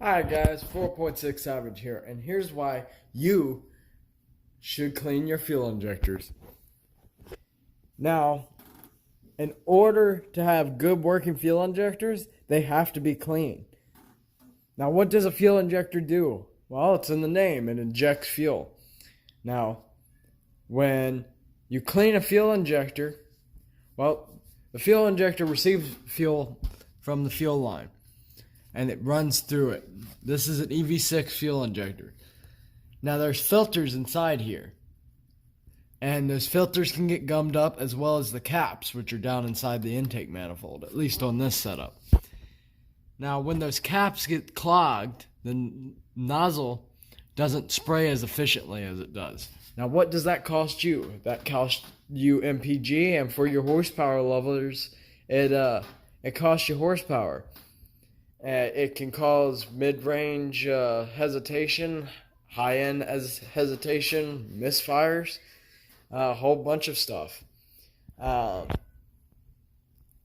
Alright guys, 4.6 Savage here, and here's why you should clean your fuel injectors. Now, in order to have good working fuel injectors, they have to be clean. Now, what does a fuel injector do? Well, it's in the name, it injects fuel. Now, when you clean a fuel injector, well, the fuel injector receives fuel from the fuel line, and it runs through it. This is an EV6 fuel injector. Now there's filters inside here, and those filters can get gummed up, as well as the caps, which are down inside the intake manifold, at least on this setup. Now when those caps get clogged, the nozzle doesn't spray as efficiently as it does. Now what does that cost you? That costs you MPG, and for your horsepower levelers, it costs you horsepower. It can cause mid-range hesitation, high-end hesitation, misfires, a whole bunch of stuff. So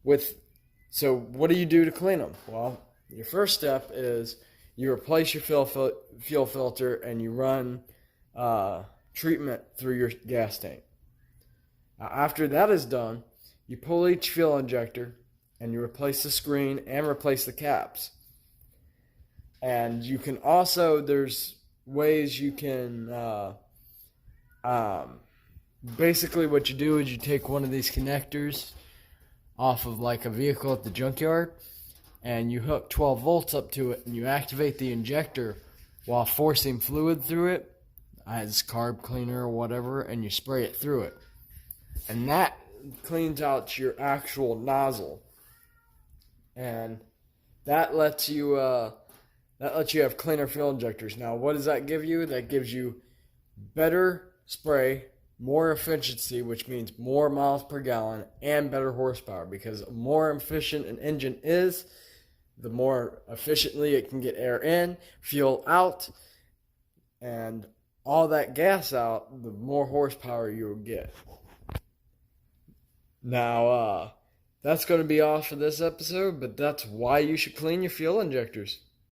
what do you do to clean them? Well, your first step is you replace your fuel filter and you run treatment through your gas tank. After that is done, you pull each fuel injector and you replace the screen and replace the caps. And you can also, there's ways you can, basically what you do is you take one of these connectors off of like a vehicle at the junkyard, and you hook 12 volts up to it, and you activate the injector while forcing fluid through it, as carb cleaner or whatever, and you spray it through it. And that cleans out your actual nozzle. And that lets you have cleaner fuel injectors. Now, what does that give you? That gives you better spray, more efficiency, which means more miles per gallon, and better horsepower. Because the more efficient an engine is, the more efficiently it can get air in, fuel out, and all that gas out, the more horsepower you'll get. Now, that's going to be all for this episode, but that's why you should clean your fuel injectors.